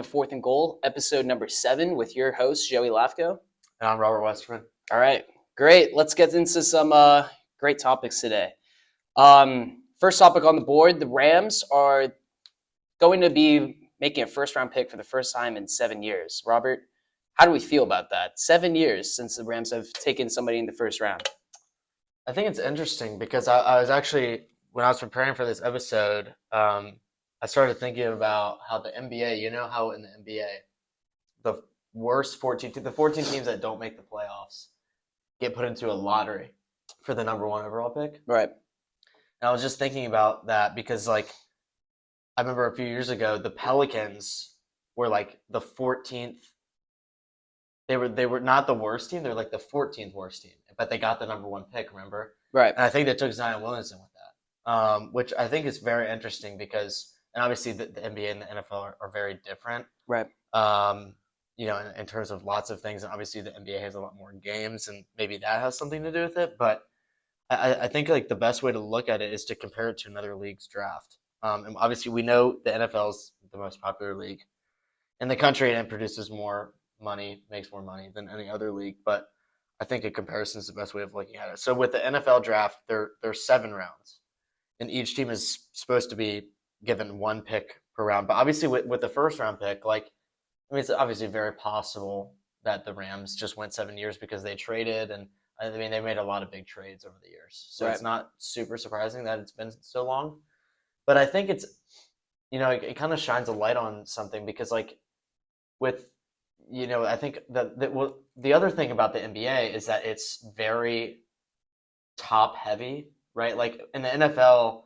Fourth and Goal, episode number 7 with your host, Joey Lafko. And I'm Robert Westerman. All right, great. Let's get into some great topics today. First topic on the board, the Rams are going to be making a first-round pick for the first time in 7 years. Robert, how do we feel about that? 7 years since the Rams have taken somebody in the first round. I think it's interesting because I was actually, when I was preparing for this episode, I started thinking about how the NBA, you know how in the NBA, the worst 14 teams that don't make the playoffs get put into a lottery for the number 1 overall pick. Right. And I was just thinking about that because, like, I remember a few years ago, the Pelicans were like the 14th. They were not the worst team. They're like the 14th worst team, but they got the number 1 pick. Remember? Right. And I think they took Zion Williamson with that, which I think is very interesting because, and obviously the NBA and the NFL are very different. Right. In terms of lots of things, and obviously the NBA has a lot more games, and maybe that has something to do with it. But I think like the best way to look at it is to compare it to another league's draft. And obviously we know the NFL is the most popular league in the country, and it produces more money, makes more money than any other league. But I think a comparison is the best way of looking at it. So with the NFL draft, there's 7 rounds, and each team is supposed to be given 1 pick per round. But obviously with the first round pick, it's obviously very possible that the Rams just went 7 years because they traded, and I mean they made a lot of big trades over the years. So It's not super surprising that it's been so long. But I think it's, it kind of shines a light on something because I think the other thing about the NBA is that it's very top heavy, right? Like in the NFL,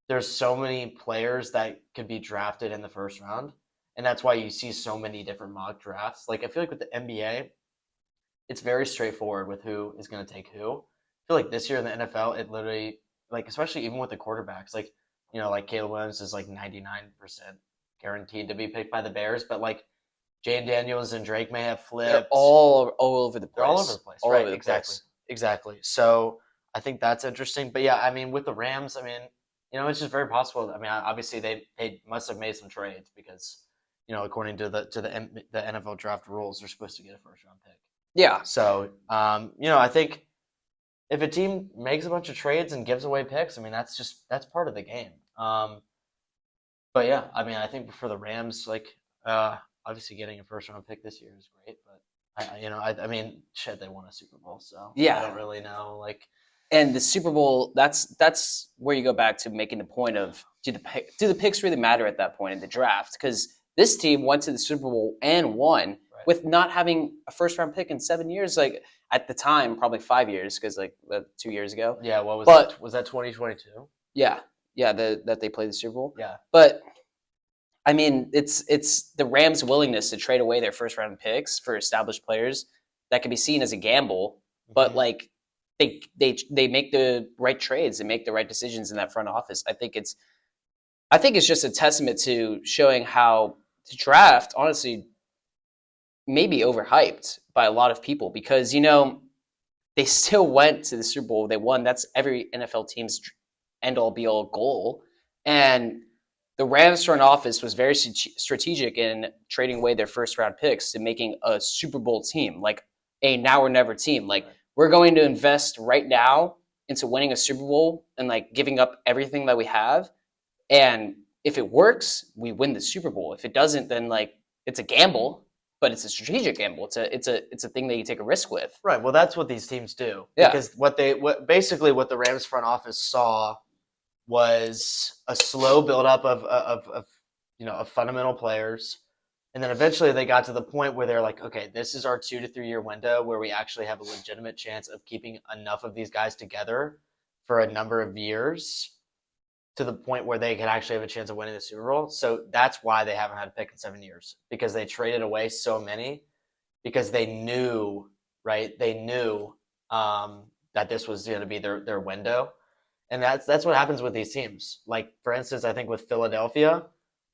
there's so many players that could be drafted in the first round. And that's why you see so many different mock drafts. Like I feel like with the NBA, it's very straightforward with who is going to take who. I feel like this year in the NFL, it literally, like, especially even with the quarterbacks, like Caleb Williams is like 99% guaranteed to be picked by the Bears, but like Jane Daniels and Drake may have flipped. They're all over the place. They're all over the place, all right? Over the Exactly, place. exactly. So I think that's interesting. But yeah, I mean, with the Rams, it's just very possible. I mean, obviously they must have made some trades because, according to the NFL draft rules, they're supposed to get a first round pick. Yeah. So, I think if a team makes a bunch of trades and gives away picks, I mean, that's part of the game. But yeah, I mean, I think for the Rams, obviously getting a first round pick this year is great, but they won a Super Bowl, so yeah, I don't really know. And the Super Bowl, that's where you go back to making the point of do the picks really matter at that point in the draft? Because this team went to the Super Bowl and won with not having a first round pick in 7 years. Like at the time, probably 5 years, because 2 years ago. Yeah, what was that? Was that 2022? Yeah, that they played the Super Bowl. Yeah, but I mean, it's the Rams' willingness to trade away their first round picks for established players that can be seen as a gamble, but like they make the right trades, they make the right decisions in that front office. I think it's just a testament to showing how the draft, honestly, may be overhyped by a lot of people because they still went to the Super Bowl, they won. That's every NFL team's end all be all goal, and the Rams front office was very strategic in trading away their first round picks to making a Super Bowl team, like a now or never team. Like we're going to invest right now into winning a Super Bowl and like giving up everything that we have. And if it works, we win the Super Bowl. If it doesn't, then like it's a gamble, but it's a strategic gamble. It's a thing that you take a risk with. Right. Well, that's what these teams do. Yeah. Because what the Rams front office saw was a slow buildup of fundamental players, and then eventually they got to the point where they're like, okay, this is our 2 to 3 year window where we actually have a legitimate chance of keeping enough of these guys together for a number of years to the point where they could actually have a chance of winning the Super Bowl. So that's why they haven't had a pick in 7 years, because they traded away so many because they knew, right? They knew that this was going to be their window. And that's what happens with these teams. Like, for instance, I think with Philadelphia,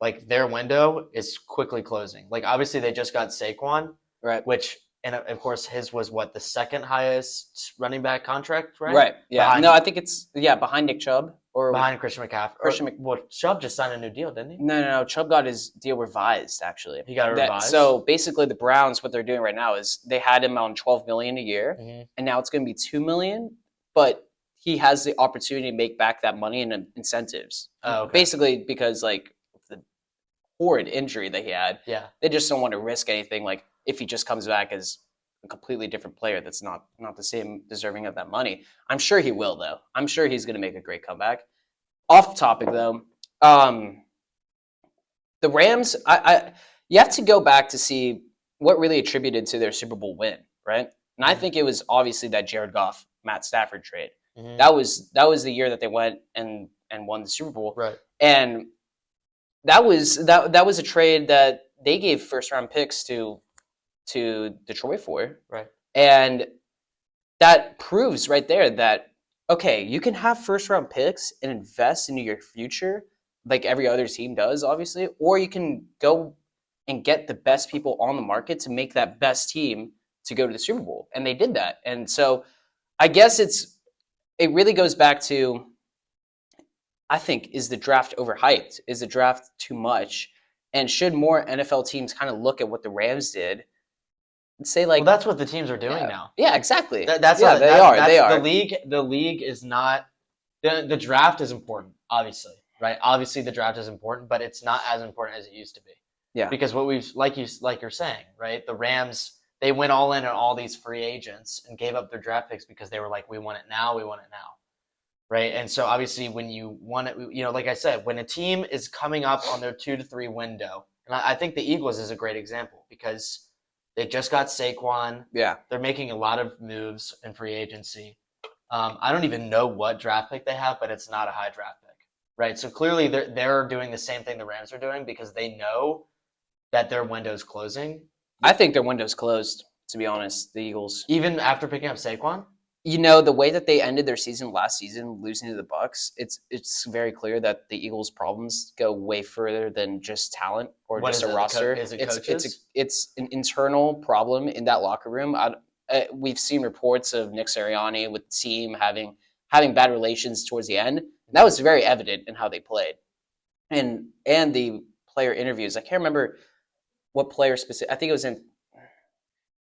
like their window is quickly closing. Like, obviously they just got Saquon, right? Which and of course his was what, the second highest running back contract, right? Right. Yeah. Behind No, I think it's behind Nick Chubb or behind Christian McCaffrey. Christian. Well, Chubb just signed a new deal, didn't he? No. Chubb got his deal revised. Actually, He got it revised. So basically, the Browns, what they're doing right now is they had him on $12 million a year, and now it's going to be $2 million. But he has the opportunity to make back that money in incentives. Oh, okay. Basically, because like the horrid injury that he had, they just don't want to risk anything. Like if he just comes back as a completely different player that's not the same deserving of that money. I'm sure he will, though. I'm sure he's going to make a great comeback. Off topic, though, the Rams, you have to go back to see what really attributed to their Super Bowl win, right? And I think it was obviously that Jared Goff, Matt Stafford trade. That was the year that they went and won the Super Bowl, right? And that was a trade that they gave first round picks to Detroit for, right? And that proves right there that okay, you can have first round picks and invest into your future like every other team does, obviously, or you can go and get the best people on the market to make that best team to go to the Super Bowl, and they did that. And so, I guess it really goes back to, I think, is the draft overhyped? Is the draft too much? And should more NFL teams kind of look at what the Rams did and say, like, well, that's what the teams are doing now. Yeah, exactly. That's yeah, what, they that, are. That's they are. The league is not the draft is important, obviously, right? Obviously, the draft is important, but it's not as important as it used to be. Yeah. Because what we've like you're saying, right? The Rams, they went all in on all these free agents and gave up their draft picks because they were like, we want it now, right? And so obviously when you want it, like I said, when a team is coming up on their 2 to 3 window, and I think the Eagles is a great example because they just got Saquon. Yeah. They're making a lot of moves in free agency. I don't even know what draft pick they have, but it's not a high draft pick, right? So clearly they're doing the same thing the Rams are doing because they know that their window's closing. I think their window's closed, to be honest, the Eagles. Even after picking up Saquon? The way that they ended their season last season, losing to the Bucs, it's very clear that the Eagles' problems go way further than just talent or just a roster. Is it coaches? It's an internal problem in that locker room. We've seen reports of Nick Sirianni with the team having bad relations towards the end. And that was very evident in how they played, and the player interviews. I can't remember what player specific. I think it was in.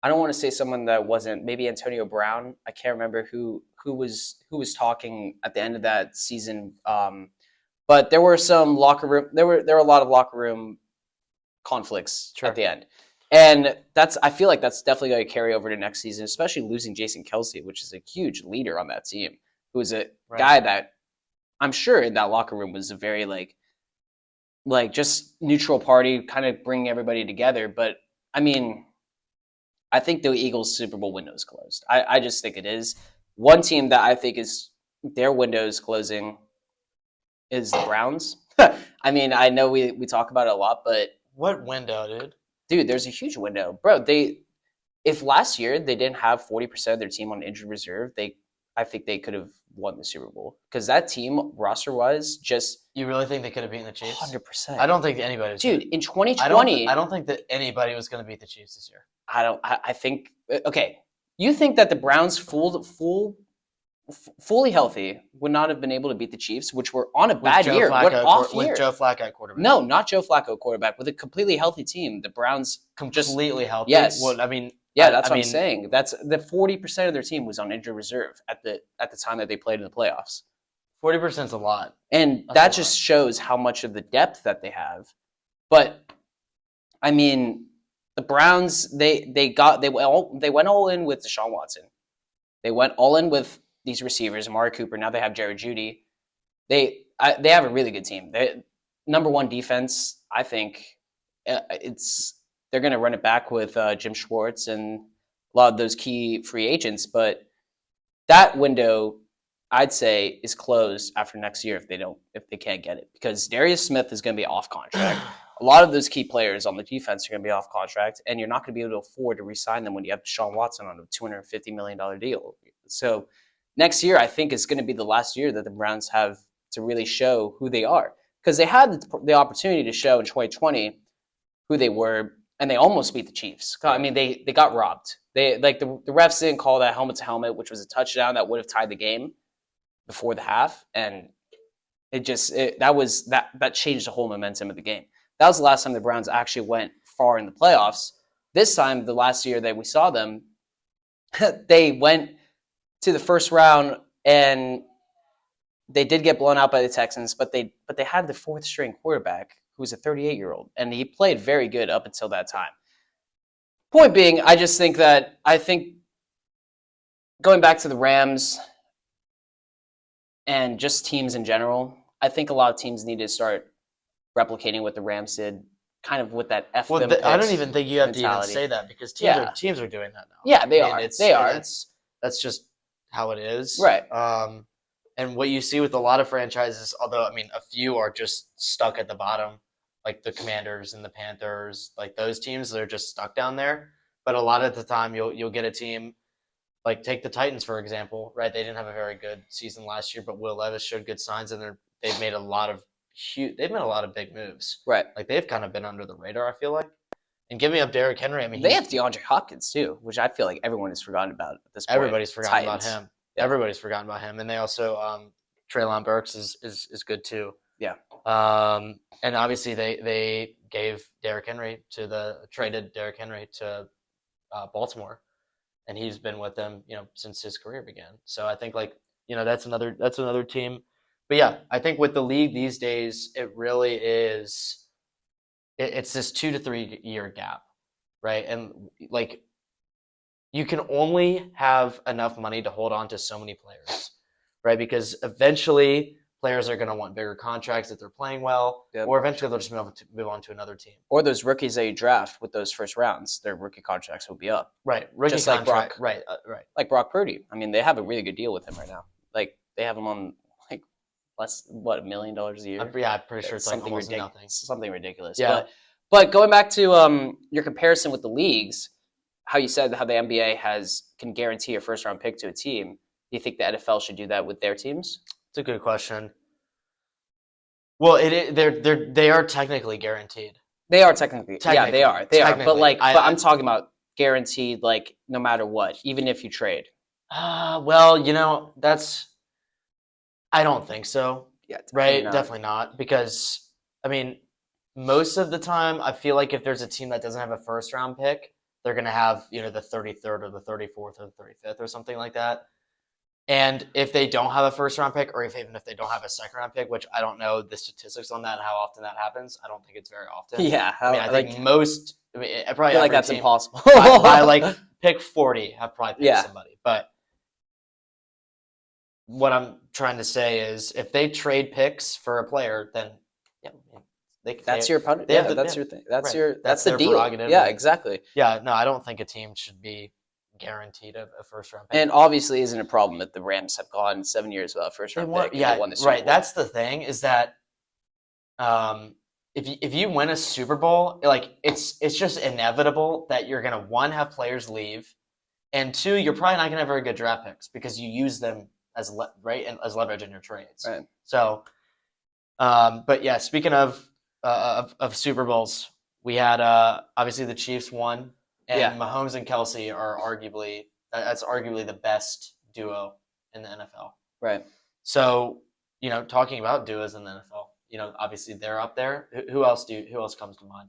I don't want to say someone that wasn't, maybe Antonio Brown. I can't remember who was talking at the end of that season. But there were some locker room. There were a lot of locker room conflicts at the end, and I feel like that's definitely going to carry over to next season, especially losing Jason Kelce, which is a huge leader on that team, who is a guy that I'm sure in that locker room was a very like just neutral party, kind of bringing everybody together. But I mean, I think the Eagles' Super Bowl window is closed. I just think it is. One team that I think is their window is closing is the Browns. I mean, I know we talk about it a lot, but what window, dude? Dude, there's a huge window, bro. If last year they didn't have 40% of their team on injured reserve, I think they could have won the Super Bowl because that team roster-wise just. You really think they could have beaten the Chiefs? 100%. I don't think anybody was. Dude, in 2020, I don't think that anybody was going to beat the Chiefs this year. I think. Okay, you think that the Browns fully healthy would not have been able to beat the Chiefs, which were on a bad year, with Joe Flacco at quarterback. No, not Joe Flacco quarterback. With a completely healthy team, the Browns completely healthy. Yes. Well, I mean, yeah, that's what I'm saying. That's the 40% of their team was on injured reserve at the time that they played in the playoffs. 40% is a lot, and that just shows how much of the depth that they have. But I mean, the Browns they went all in with Deshaun Watson. They went all in with these receivers, Amari Cooper. Now they have Jerry Jeudy. They have a really good team. They number one defense. I think they're going to run it back with Jim Schwartz and a lot of those key free agents. But that window, I'd say, is closed after next year if they can't get it, because Darius Smith is going to be off contract. A lot of those key players on the defense are going to be off contract, and you're not going to be able to afford to re-sign them when you have Deshaun Watson on a $250 million deal. So next year, I think, is going to be the last year that the Browns have to really show who they are, because they had the opportunity to show in 2020 who they were. and they almost beat the Chiefs. I mean, they got robbed. They like the refs didn't call that helmet to helmet, which was a touchdown that would have tied the game before the half, and that changed the whole momentum of the game. That was the last time the Browns actually went far in the playoffs. This time, the last year that we saw them, they went to the first round and they did get blown out by the Texans, but they had the fourth string quarterback who was a 38-year-old, and he played very good up until that time. Point being, I think going back to the Rams and just teams in general, I think a lot of teams need to start replicating what the Rams did, kind of with that F them. I don't even think you have mentality. to even say that because teams are doing that now. Yeah, they are. They are. That's just how it is. Right. And what you see with a lot of franchises, although I mean a few are just stuck at the bottom, like the Commanders and the Panthers, like those teams, they're just stuck down there. But a lot of the time, you'll get a team like take the Titans for example, right? They didn't have a very good season last year, but Will Levis showed good signs, and they've made a lot of big moves. Right. Like they've kind of been under the radar, I feel like. And giving up Derrick Henry, I mean, they have DeAndre Hopkins too, which I feel like everyone has forgotten about at this point. Everybody's forgotten about him. Yeah. Everybody's forgotten about him, and they also Treylon Burks is good too. Yeah. And obviously they gave traded Derrick Henry to Baltimore, and he's been with them, since his career began. So I think that's another team. But yeah, I think with the league these days, it really is. It's this 2 to 3 year gap, right? And like, you can only have enough money to hold on to so many players, right? Because eventually players are going to want bigger contracts if they're playing well, or eventually they'll just move on to another team. Or those rookies that you draft with those first rounds, their rookie contracts will be up. Right, just like Brock. Right. Like Brock Purdy. I mean, they have a really good deal with him right now. Like they have him on $1 million a year. I'm pretty sure it's something like almost nothing. Something ridiculous. Yeah. But going back to your comparison with the leagues, how you said how the NBA can guarantee a first round pick to a team. Do you think the NFL should do that with their teams? It's a good question. Well, they are technically guaranteed. They are technically. Yeah, they are. They are. But I'm talking about guaranteed, like no matter what, even if you trade. Well, I don't think so. Yeah, right? Definitely not. Because, I mean, most of the time, I feel like if there's a team that doesn't have a first round pick, they're going to have, the 33rd or the 34th or the 35th or something like that. And if they don't have a first round pick, or even if they don't have a second round pick, which I don't know the statistics on that and how often that happens, I don't think it's very often. Yeah. I think most, probably I feel like that's impossible. by pick 40 have probably picked somebody. But what I'm trying to say is, if they trade picks for a player, then that's your opponent. Yeah, that's your thing. That's the deal. Prerogative. Yeah, exactly. Yeah, no, I don't think a team should be guaranteed a first round pick. And obviously, isn't a problem that the Rams have gone 7 years without a first round pick. Yeah, they won the Super Bowl. That's the thing, is that if you win a Super Bowl, it's just inevitable that you're gonna, one, have players leave, and two, you're probably not gonna have very good draft picks because you use them as leverage in your trades. Right. So, but yeah, speaking of Super Bowls, we had obviously the Chiefs won, and Mahomes and Kelsey are arguably the best duo in the NFL. Right. So, talking about duos in the NFL, obviously they're up there. Who else comes to mind?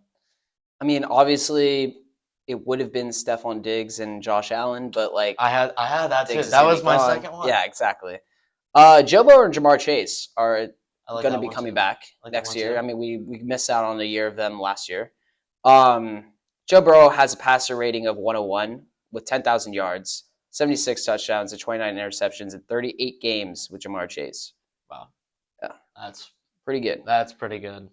I mean, obviously it would have been Stephon Diggs and Josh Allen, but I had that too. That was my second one. Yeah, exactly. Joe Burrow and Jamar Chase are going to be coming back next year. I mean, we missed out on a year of them last year. Joe Burrow has a passer rating of 101 with 10,000 yards, 76 touchdowns, and 29 interceptions in 38 games with Jamar Chase. Wow. Yeah. That's pretty good. That's pretty good.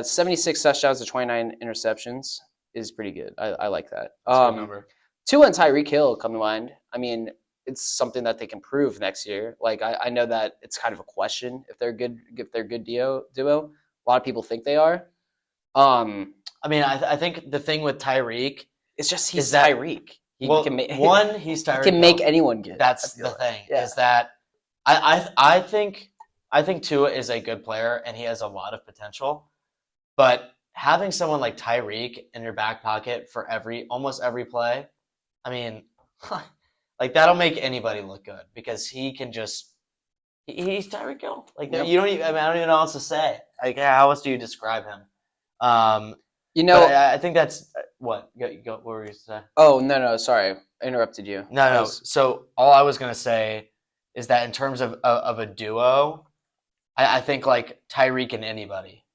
76 touchdowns and 29 interceptions is pretty good. I like that. That's a good number. Tua and Tyreek Hill come to mind. I mean, it's something that they can prove next year. Like I know that it's kind of a question if they're good duo. A lot of people think they are. I mean, I think the thing with Tyreek, it's just he's Tyreek. He's Tyreek. He can make anyone good. That's the thing. Yeah. Is that I think Tua is a good player and he has a lot of potential, but having someone like Tyreek in your back pocket for almost every play, I mean, like that'll make anybody look good because he can just he's Tyreek Hill. Like Yep. you don't even, I mean, I don't even know what else to say. Like how else do you describe him? You But know, I think that's what what were you saying? oh no, sorry, I interrupted you. No. So all I was gonna say is that in terms of a duo, I think like Tyreek and anybody.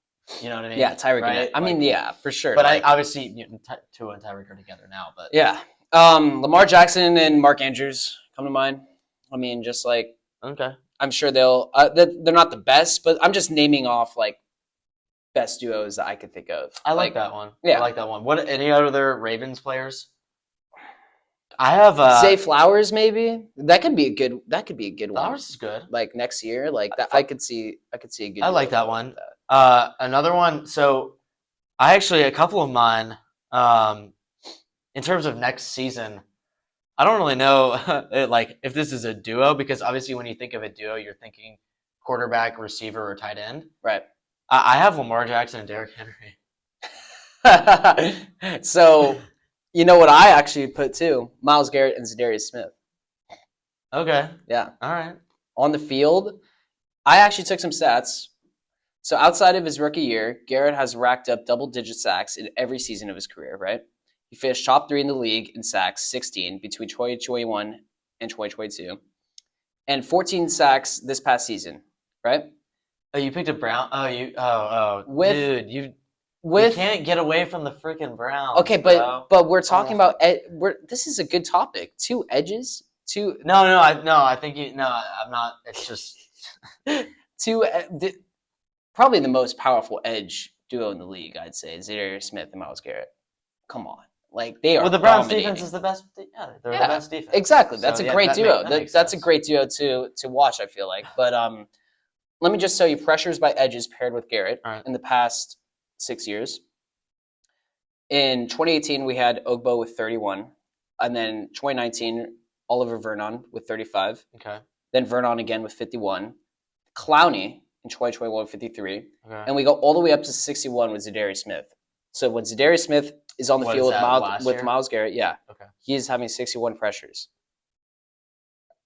You know what I mean? Yeah, Tyreek. Right? I mean, yeah, for sure. But like, I obviously Tua and Tyreek are together now. But yeah, Lamar Jackson and Mark Andrews come to mind. I mean, just like okay, I'm sure they'll. They're not the best, but I'm just naming off like best duos that I could think of. I like that one. Yeah. I like that one. What any other Ravens players? I have Zay Flowers, maybe that could be a good. That could be a good one. Flowers is good. Like next year, like that, I could see a good. I like that one. Another one. So I actually a couple of mine. In terms of next season, I don't really know like if this is a duo because obviously when you think of a duo, you're thinking quarterback, receiver, or tight end. Right. I have Lamar Jackson and Derrick Henry. So, you know what I actually put too? Myles Garrett and Zadarius Smith. Okay. Yeah. All right. On the field, I actually took some stats. So outside of his rookie year, Garrett has racked up double-digit sacks in every season of his career, right? He finished top 3 in the league in sacks, 16 between 2021 and 2022, and 14 sacks this past season, right? Oh, you picked a Brown. Dude, you can't get away from the freaking Browns. Okay, but we're talking about this is a good topic. 2 edges, 2. No, I think you. No, I'm not. It's just 2. Probably the most powerful edge duo in the league, I'd say, Zadarius Smith and Myles Garrett. Come on, like they are. Well, the Browns dominating. defense is the best. Yeah, they're the best defense. Exactly. That's a great duo. That's a sense. great duo to watch. I feel like, but let me just tell you, pressures by edges paired with Garrett in the past 6 years. In 2018, we had Ogbo with 31, and then 2019, Oliver Vernon with 35. Okay. Then Vernon again with 51. Clowney in 2021, 53. Okay. And we go all the way up to 61 with Zadarius Smith. So when Zadarius Smith is on the field with Myles Garrett, okay, he is having 61 pressures.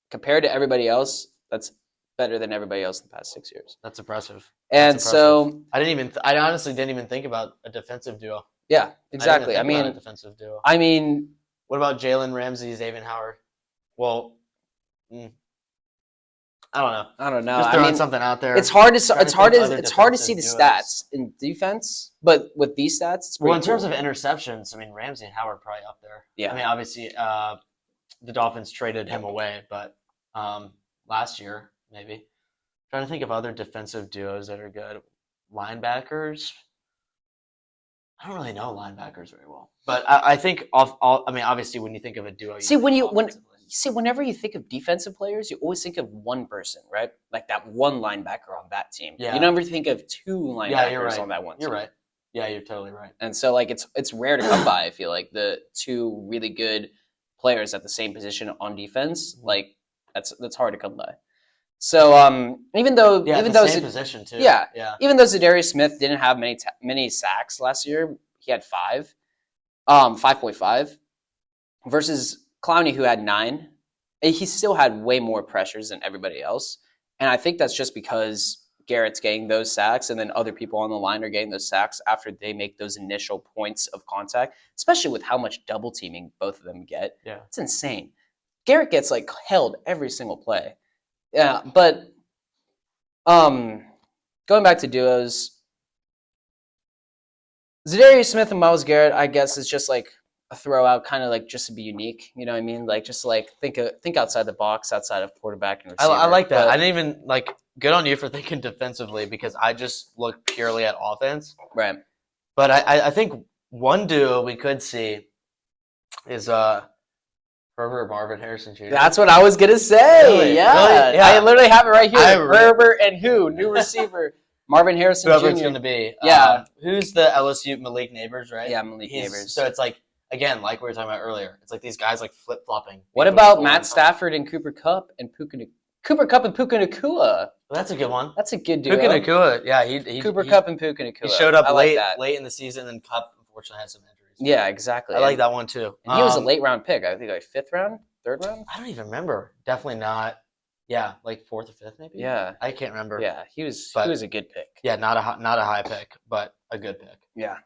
Compared to everybody else, that's better than everybody else in the past 6 years. That's impressive. So I honestly didn't even think about a defensive duo. Yeah, exactly. I mean, a defensive duo. I mean, what about Jalen Ramsey, Xavier Howard? Well, I don't know. Just throwing something out there. It's hard to see the stats in defense, but with these stats, it's pretty in terms of interceptions, I mean Ramsey and Howard probably up there. Yeah. I mean, obviously, the Dolphins traded him away, but last year maybe. Trying to think of other defensive duos that are good. Linebackers. I don't really know linebackers very well, but I think I mean, obviously, when you think of a duo, whenever you think of defensive players, you always think of one person, right? Like that one linebacker on that team. Yeah. You never think of 2 linebackers on that one team. You're right. Yeah, you're totally right. And so, like, it's rare to come by. I feel like the 2 really good players at the same position on defense, like that's hard to come by. So even though same position too. Yeah. Even though Zadarius Smith didn't have many sacks last year, he had 5.5 versus Clowney who had 9. He still had way more pressures than everybody else, and I think that's just because Garrett's getting those sacks, and then other people on the line are getting those sacks after they make those initial points of contact. Especially with how much double teaming both of them get. Yeah, it's insane. Garrett gets like held every single play. Yeah, but going back to duos, Zadarius Smith and Myles Garrett, I guess, is just like a throw out, kind of like just to be unique. You know what I mean? Like just like think outside the box, outside of quarterback and receiver. I like that. I didn't even like. Good on you for thinking defensively because I just look purely at offense. Right. But I think one duo we could see is Herbert, Marvin Harrison Jr. That's what I was gonna say. Really? Yeah. Really? Yeah. I literally have it right here. Herbert and who? New receiver. Marvin Harrison Whoever Jr. it's going to be. Yeah. Who's the LSU Malik Neighbors, right? Yeah, Malik Neighbors. So it's like, again, like we were talking about earlier, it's like these guys like flip-flopping. What about Matt Stafford and Cooper Kupp and Cooper Cup and Puka Nacua. Well, that's a good one. That's a good duo. Puka Nacua, yeah, he Cooper Cup and Puka Nacua. he showed up I like that. late in the season, and Cup unfortunately had some injuries. Yeah, exactly. I like that one too. And he was a late round pick. I think like 5th round, 3rd round. I don't even remember. Definitely not. Yeah, like 4th or 5th maybe. Yeah, I can't remember. Yeah, he was a good pick. Yeah, not a high pick, but a good pick. Yeah.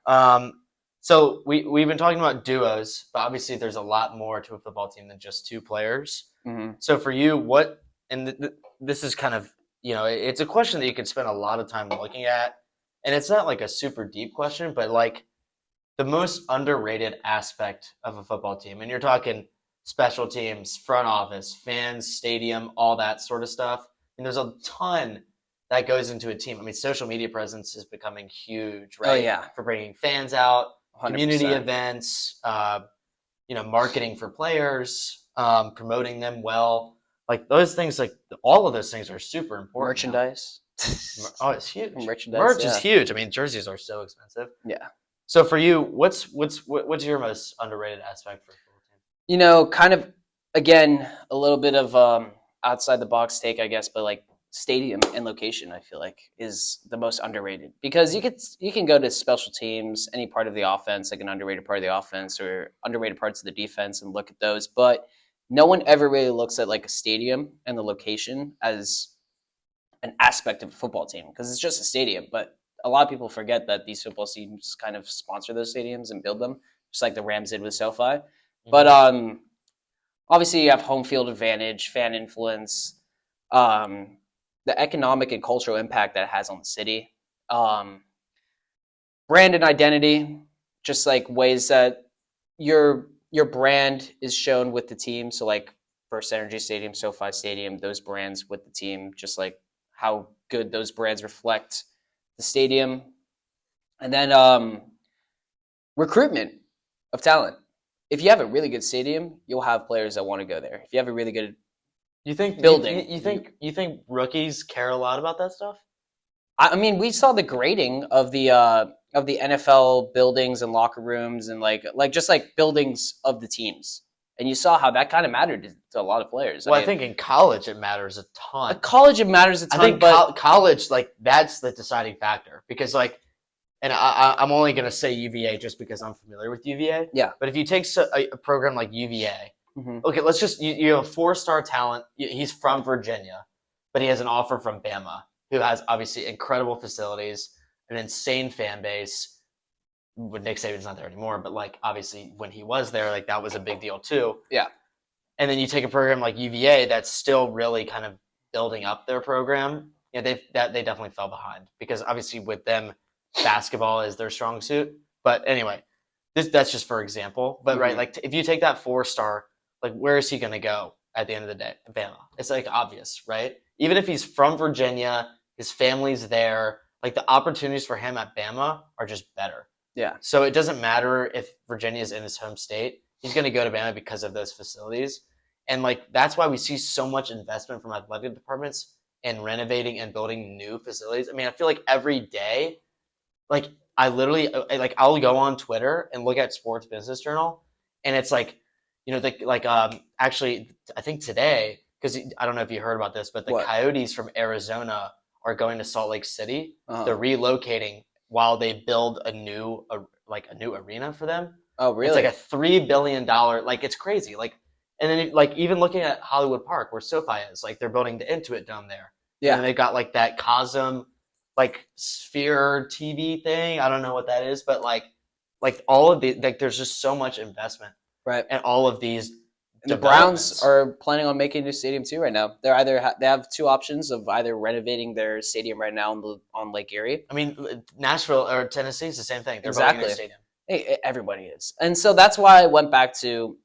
So we've been talking about duos, but obviously there's a lot more to a football team than just 2 players. Mm-hmm. So for you, this is kind of, it's a question that you could spend a lot of time looking at, and it's not like a super deep question, but like the most underrated aspect of a football team, and you're talking special teams, front office, fans, stadium, all that sort of stuff. And there's a ton that goes into a team. I mean, social media presence is becoming huge, right? Oh, yeah. For bringing fans out, 100%. Community events, marketing for players, promoting them well. Like those things, like all of those things are super important. Merchandise. Oh, it's huge. Merchandise. Merch is huge. I mean, jerseys are so expensive. Yeah. So for you, what's your most underrated aspect for a football team? Kind of again a little bit of outside the box take, I guess, but like stadium and location, I feel like is the most underrated because you can go to special teams, any part of the offense, like an underrated part of the offense or underrated parts of the defense, and look at those, but no one ever really looks at like a stadium and the location as an aspect of a football team because it's just a stadium, but a lot of people forget that these football teams kind of sponsor those stadiums and build them, just like the Rams did with SoFi. Mm-hmm. But obviously, you have home field advantage, fan influence, the economic and cultural impact that it has on the city, brand and identity, just like ways that your brand is shown with the team. So like First Energy Stadium, SoFi Stadium, those brands with the team, just like how good those brands reflect the stadium. And then recruitment of talent. If you have a really good stadium, you'll have players that want to go there. If you have a really good building, you think rookies care a lot about that stuff? I mean, we saw the grading of the NFL buildings and locker rooms and like just like buildings of the teams. And you saw how that kind of mattered to a lot of players. Well, I think in college it matters a ton. At college it matters a ton. I think college, like, that's the deciding factor. Because, like, and I'm only going to say UVA just because I'm familiar with UVA. Yeah. But if you take a program like UVA, mm-hmm. Okay, let's just, you have a 4-star talent. He's from Virginia, but he has an offer from Bama, who has obviously incredible facilities, an insane fan base. When Nick Saban's not there anymore, but like obviously when he was there, like that was a big deal too. Yeah. And then you take a program like UVA that's still really kind of building up their program. Yeah, they definitely fell behind because obviously with them, basketball is their strong suit. But anyway, that's just for example. But mm-hmm. Right, like if you take that 4-star, like where is he going to go at the end of the day? Bama. It's like obvious, right? Even if he's from Virginia, his family's there, like the opportunities for him at Bama are just better. Yeah. So it doesn't matter if Virginia is in his home state. He's going to go to Bama because of those facilities. And like that's why we see so much investment from athletic departments in renovating and building new facilities. I mean, I feel like every day, like I'll go on Twitter and look at Sports Business Journal, and it's like, actually, I think today, because I don't know if you heard about this, but the Coyotes from Arizona are going to Salt Lake City. Uh-huh. They're relocating while they build a new arena for them. Oh, really? It's like a $3 billion, like it's crazy. Like, and then like even looking at Hollywood Park where SoFi is, like they're building the Intuit Dome there. Yeah. And they've got like that Cosm, like sphere TV thing. I don't know what that is, but like all of the, like there's just so much investment. Right. And all of these. And the Browns are planning on making a new stadium too right now. They're they have 2 options of either renovating their stadium right now on Lake Erie. I mean, Nashville or Tennessee is the same thing. They're exactly. building a stadium. Hey, everybody is. And so that's why I went back to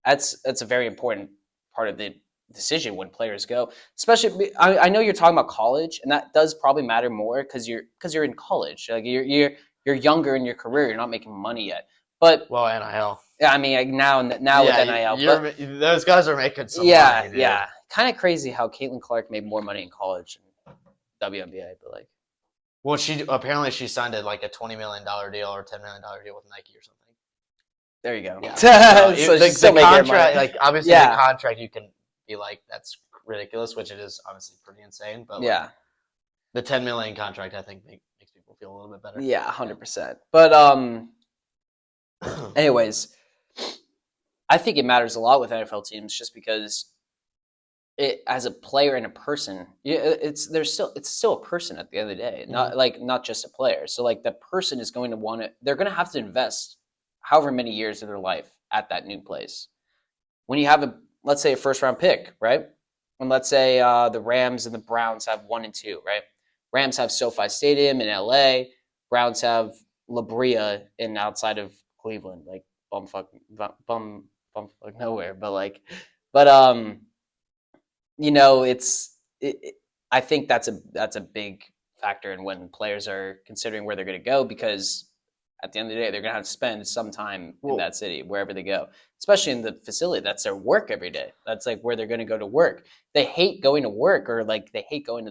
that's a very important part of the decision when players go. Especially, I know you're talking about college, and that does probably matter more because you're in college. Like you're younger in your career. You're not making money yet. But NIL. Yeah, I mean now with NIL. Those guys are making some money. Dude. Yeah. Kind of crazy how Caitlin Clark made more money in college than WNBA, but like. Well, she signed like a $20 million deal or $10 million deal with Nike or something. There you go. Yeah. So the contract, like obviously the contract, you can be like, that's ridiculous, which it is honestly pretty insane. But like Yeah, the 10 million contract, I think makes people feel a little bit better. yeah, 100%. But anyways, I think it matters a lot with NFL teams just because it as a player and a person, it's still a person at the end of the day, not just a player. So like the person is going to want to, they're going to have to invest however many years of their life at that new place. When you have let's say a first round pick, right? And let's say the Rams and the Browns have 1 and 2, right? Rams have SoFi Stadium in LA. Browns have La Brea in outside of Cleveland, like bumfuck nowhere, but like, but I think that's a big factor in when players are considering where they're going to go because at the end of the day they're going to have to spend some time in that city wherever they go, especially in the facility. That's their work every day. That's like where they're going to go to work. They hate going to work or like they hate going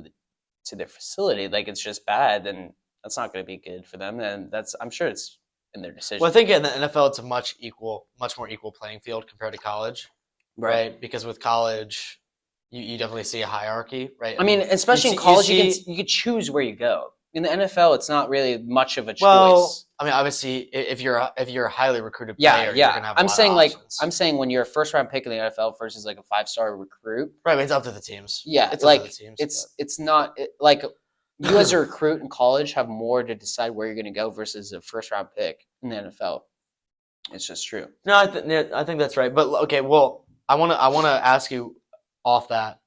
to their facility. Like it's just bad, and that's not going to be good for them. And I'm sure it's in their decision. Well, I think in the NFL it's a much more equal playing field compared to college, right? Because with college, you definitely see a hierarchy, right? I mean, especially in college, you can choose where you go. In the NFL, it's not really much of a choice. Well, I mean, obviously, if you're a highly recruited player, you're gonna have. I'm saying when you're a first round pick in the NFL versus like a 5-star recruit, right? But it's up to the teams. Yeah, it's like it's not like you as a recruit in college have more to decide where you're going to go versus a first round pick in the NFL. It's just true. No, I think that's right. But okay, well, I want to ask you off that.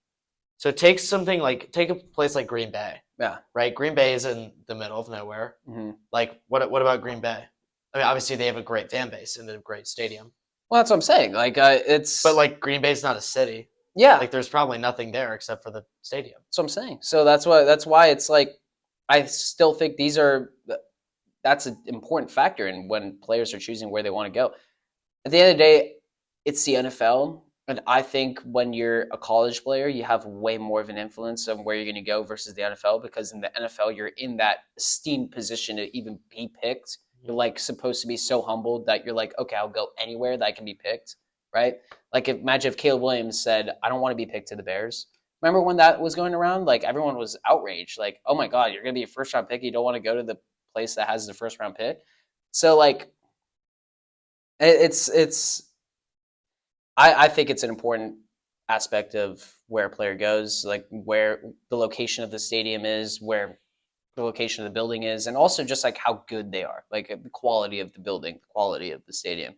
So take a place like Green Bay. Yeah. Right. Green Bay is in the middle of nowhere. Mm-hmm. Like what about Green Bay? I mean, obviously they have a great fan base and a great stadium. Well, that's what I'm saying. Like it's. But like Green Bay's not a city. Yeah. Like there's probably nothing there except for the stadium. That's what I'm saying. So that's why it's like I still think that's an important factor in when players are choosing where they want to go. At the end of the day, it's the NFL. And I think when you're a college player, you have way more of an influence on where you're going to go versus the NFL, because in the NFL, you're in that esteemed position to even be picked. You're like supposed to be so humbled that you're like, okay, I'll go anywhere that I can be picked, right? Like imagine if Caleb Williams said, I don't want to be picked to the Bears. Remember when that was going around? Like everyone was outraged. Like, oh my God, you're going to be a first round pick. You don't want to go to the place that has the first round pick. So like, I think it's an important aspect of where a player goes, like where the location of the stadium is, where the location of the building is, and also just like how good they are, like the quality of the building, the quality of the stadium.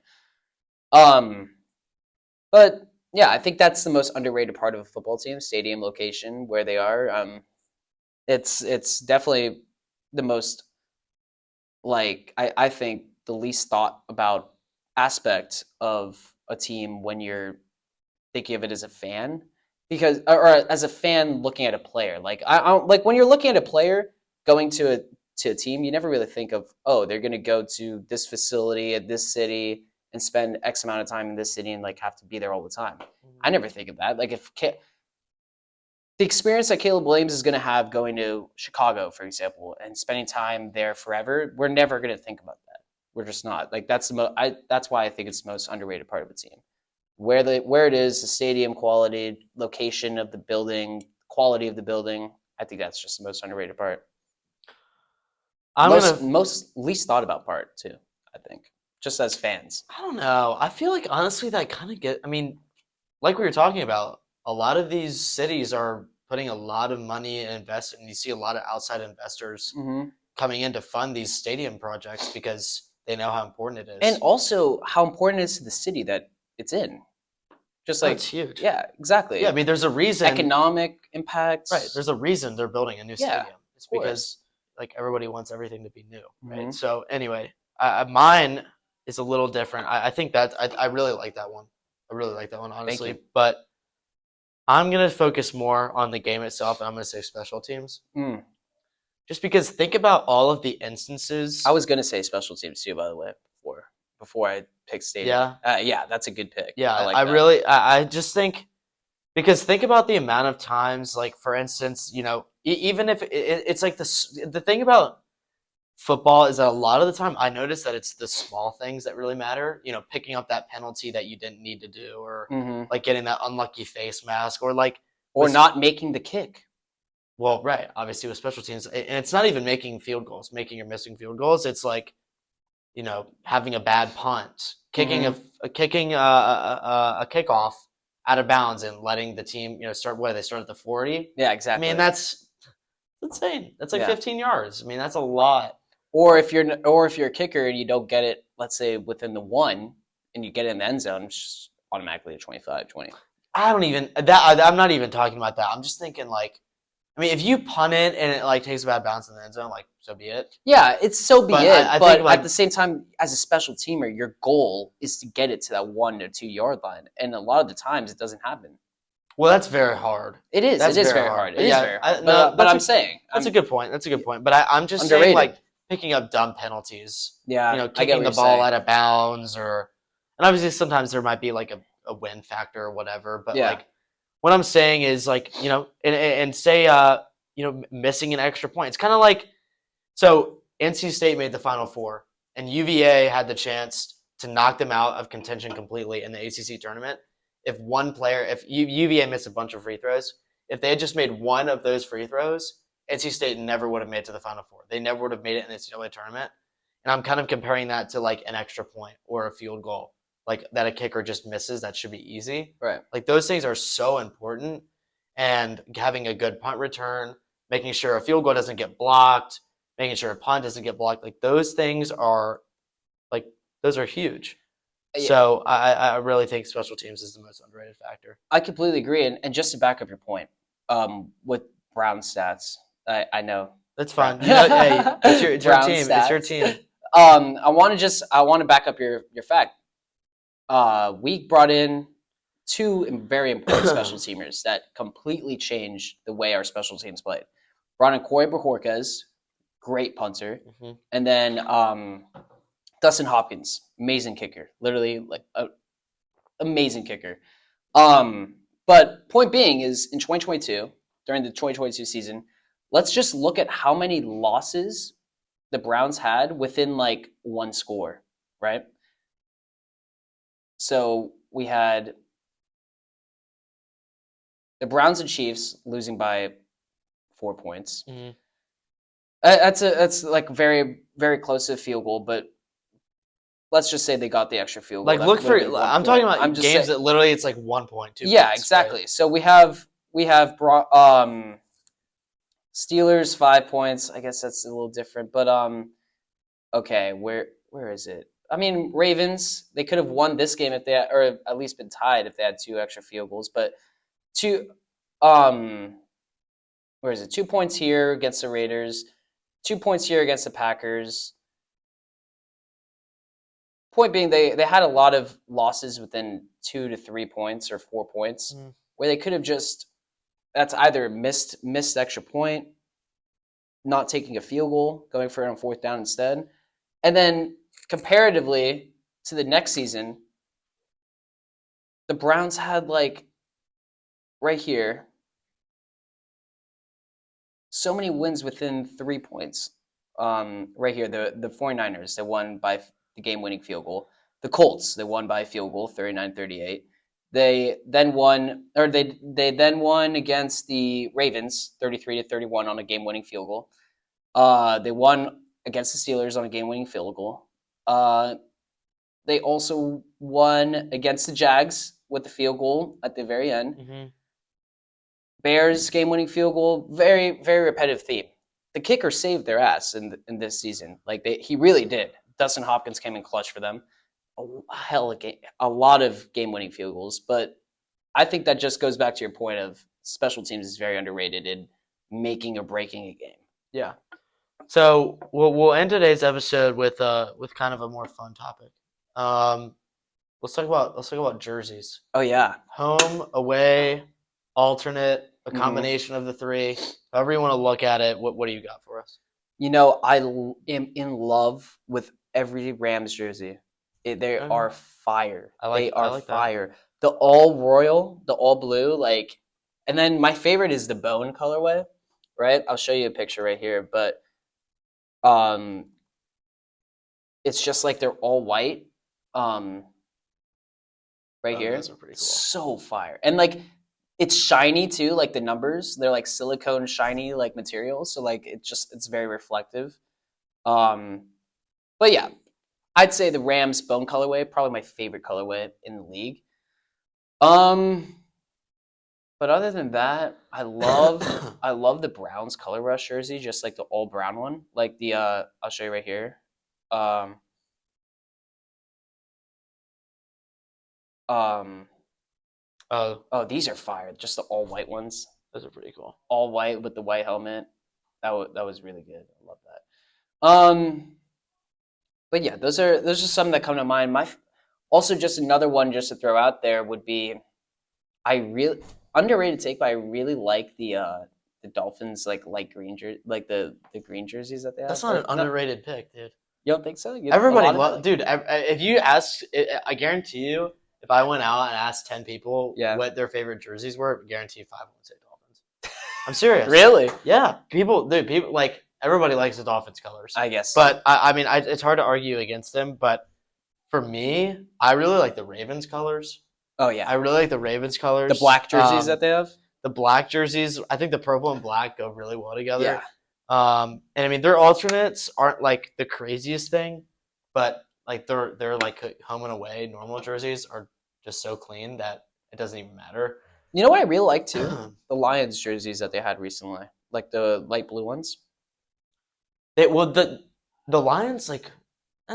But yeah, I think that's the most underrated part of a football team: stadium location, where they are. It's definitely the most, like I think the least thought about aspect of a team when you're thinking of it as a fan, because or as a fan looking at a player. Like I don't, like when you're looking at a player going to a team, you never really think of, oh, they're going to go to this facility at this city and spend X amount of time in this city and like have to be there all the time. I never think of that. Like if the experience that Caleb Williams is going to have going to Chicago, for example, and spending time there forever, we're never going to think about that. We're just not. Like that's that's why I think it's the most underrated part of a team. Where it is, the stadium quality, location of the building, quality of the building. I think that's just the most underrated part. Most least thought about part too, I think. Just as fans. I don't know. I feel like honestly that kind of I mean, like we were talking about, a lot of these cities are putting a lot of money and investing, and you see a lot of outside investors coming in to fund these stadium projects because they know how important it is. And also how important it is to the city that it's in. Just like it's huge. Yeah, exactly. Yeah, I mean there's a reason. Economic impact. Right. There's a reason they're building a new stadium. It's because like everybody wants everything to be new. Right. So anyway, mine is a little different. I think that I really like that one. I really like that one, honestly. But I'm going to focus more on the game itself, and I'm going to say special teams. Just because think about all of the instances. I was going to say special teams too, by the way, before I picked stadium. Yeah, that's a good pick. Yeah, I just think, because think about the amount of times, like for instance, you know, even if it's like the thing about football is that a lot of the time I notice that it's the small things that really matter. You know, picking up that penalty that you didn't need to do, or like getting that unlucky face mask, or like or not making the kick. Well, right. Obviously, with special teams, and it's not even making field goals, making or missing field goals. It's like, having a bad punt, kicking Mhm. a kickoff out of bounds and letting the team, start where they start at the 40. Yeah, I mean, exactly. that's insane. That's like Yeah. 15 yards. I mean, that's a lot. Or if you're a kicker and you don't get it, let's say within the 1 and you get it in the end zone, it's just automatically a 25, 20. I don't even that. I'm not even talking about that. I'm just thinking like, I mean, if you punt it and it like takes a bad bounce in the end zone, like so be it. Yeah, it's so be But it. I think But at like, the same time, as a special teamer, your goal is to get it to that 1 or 2 yard line, and a lot of the times it doesn't happen. well, that's very hard. It is. That's It is very very hard. hard. It is Yeah, very hard. no, But I'm saying, that's a I'm good point. That's a good point. But I'm just saying underrated. like picking up dumb penalties. Yeah, I get Kicking what the you're ball saying. out of bounds, and obviously sometimes there might be like a win factor or whatever. But Yeah, like what I'm saying is like and say missing an extra point. It's kind of like, so NC State made the Final Four, and UVA had the chance to knock them out of contention completely in the ACC tournament. If one player, if UVA missed a bunch of free throws, if they had just made one of those free throws, NC State never would have made it to the Final Four. They never would have made it in the NCAA tournament. And I'm kind of comparing that to like an extra point or a field goal, like that a kicker just misses. That should be easy. right. Like those things are so important, and having a good punt return, making sure a field goal doesn't get blocked, making sure a punt doesn't get blocked. Like those things are like those are huge. Yeah, So I really think special teams is the most underrated factor. I completely agree. And just to back up your point, with Brown stats, I know That's Brown, fine. Hey, it's your Brown team. It's your stats. team. I want to back up your fact. We brought in two very important special teamers that completely changed the way our special teams played. Brought in Corey Bajorquez, great punter, Mhm. and then Dustin Hopkins, amazing kicker, literally like a amazing kicker. But point being is in 2022, during the 2022 season, let's just look at how many losses the Browns had within like one score, right? So we had the Browns and Chiefs losing by 4 points. Mhm. That's like very very close to a field goal, but let's just say they got the extra field goal. Like That look would for. have been I'm talking 1 point. about I'm just games saying, that literally it's like 1 point, 2 yeah, points. exactly. Right? So we have Steelers 5 points. I guess that's a little different, but okay, where is it? I mean, Ravens, they could have won this game if they had, or at least been tied if they had 2 extra field goals. But two, um, where is it? 2 points here against the Raiders, 2 points here against the Packers. Point being, they had a lot of losses within 2 to 3 points or 4 points, Mhm. where they could have just, that's either missed extra point, not taking a field goal, going for it on fourth down instead. And then comparatively to the next season, the Browns had like right here so many wins within 3 points. Right here, the 49ers, they won by the game winning field goal. The Colts, they won by field goal, 39-38. They then won, or they then won against the Ravens, 33-31 on a game winning field goal. They won against the Steelers on a game winning field goal. They also won against the Jags with the field goal at the very end. Mhm. Bears game winning field goal, very very repetitive theme. The kicker saved their ass in this season. Like he really did. Dustin Hopkins came in clutch for them. A lot of game winning field goals, but I think that just goes back to your point of special teams is very underrated in making or breaking a game. Yeah. So we'll end today's episode with kind of a more fun topic. Um, let's talk about jerseys. Oh yeah, Home, away, alternate, a Mhm. combination of the three. However you want to look at it. What do you got for us? you know am in love with every Rams jersey. They Okay. are fire. They I are like that. fire. The all royal, the all blue, like, and then my favorite is the bone colorway. Right, I'll show you a picture right here, but um, it's just like they're all white. Um, right Oh, here, those are pretty cool. so fire, and like It's shiny too, like the numbers. They're like silicone shiny like material, so like it's very reflective. Um, but yeah, I'd say the Rams bone colorway probably my favorite colorway in the league. Um, but other than that, I love the Browns color rush jersey, just like the all brown one, like the I'll show you right here. Um, um, Oh, oh, these are fire. Just the all white ones, those are pretty cool. all white with the white helmet. That was really good. I love that. But yeah, those are some that come to mind. My also just another one just to throw out there would be I really underrated take, but I really like the Dolphins like light green like the green jerseys that they have. That's not an underrated pick, dude. You don't think so? Everybody A lot loves, of dude. If you ask, I guarantee you, if I went out and asked 10 people yeah, what their favorite jerseys were, I guarantee you 5 would say Dolphins. I'm serious. really? Yeah, people like everybody likes the Dolphins colors, I guess. but I mean, it's hard to argue against them. But for me, I really like the Ravens colors. Oh I yeah, really like the Ravens colors. the black jerseys that they have. The black jerseys, I think the purple and black go really well together. Yeah, And I mean, their alternates aren't like the craziest thing, but like they're like home and away normal jerseys are just so clean that it doesn't even matter. you know what I really like too? The Lions jerseys that they had recently, like the light blue ones. Well, the Lions like, I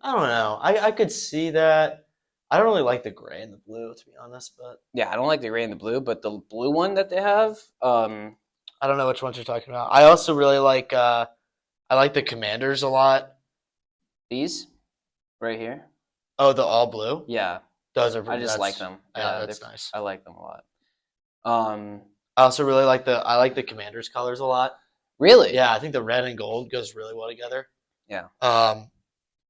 don't know. I could see that. I don't really like the gray and the blue to be honest, but Yeah, I don't like the gray and the blue, but the blue one that they have, I don't know which ones you're talking about. I also really like I like the Commanders a lot. these right here. Oh, the all blue. Yeah, Those are I just like them. Yeah, Yeah, that's nice. I like them a lot. Um, I also really like the Commanders colors a lot. really? Yeah, I think the red and gold goes really well together. Yeah.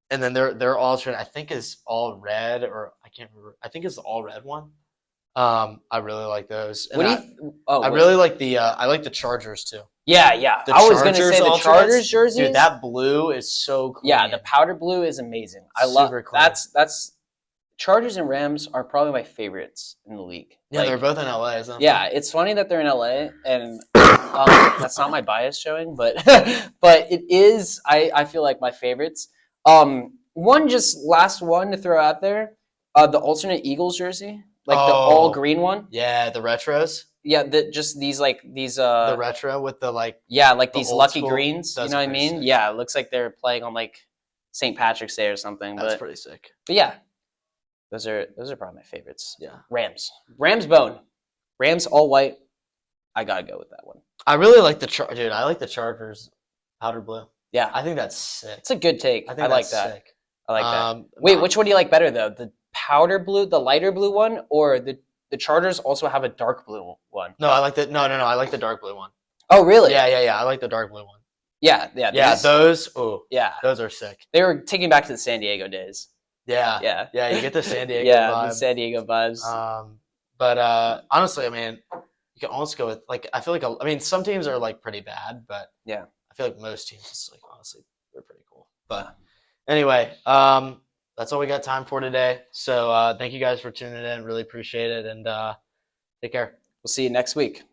And then their alternate I think is all red or I can't remember. I think it's the all red one. I really like those. And What do you? Oh, I wait. really like I like the Chargers too. Yeah, yeah. The I was gonna Chargers say the alternates, Chargers jerseys. dude, that blue is so clean. yeah, the powder blue is amazing. I love Super clean. that's Chargers and Rams are probably my favorites in the league. Yeah, Like, they're both in LA, isn't it? yeah, it's funny that they're in LA, and that's not my bias showing, but but it is. I feel like my favorites. One just last one to throw out there, the alternate Eagles jersey, like the all green one. Yeah, the retros. Yeah, just these like these The retro with the like yeah, like the these old lucky school. greens. You That's know what I pretty mean? sick. Yeah, it looks like they're playing on like St. Patrick's Day or something. That's pretty sick. But yeah, those are probably my favorites. Yeah. Rams bone, Rams all white. I gotta go with that one. I really like dude. I like the Chargers powder blue. Yeah, I think that's sick. it's a good take. I think like that's that. sick. I like that. Wait, which one do you like better though? The powder blue, the lighter blue one, or the Chargers also have a dark blue one? No, I like the no. I like the dark blue one. Oh, really? Yeah. I like the dark blue one. Yeah. Yeah, those. Oh, yeah, those are sick. they were taking back to the San Diego days. Yeah. Yeah. Yeah, you get the San Diego yeah, vibe. the San Diego vibes. But honestly, I mean, you can almost go with like I feel like I mean some teams are like pretty bad, but yeah, I feel like most teams is like honestly they're pretty cool. But anyway, that's all we got time for today. So thank you guys for tuning in. Really appreciate it, and take care. we'll see you next week.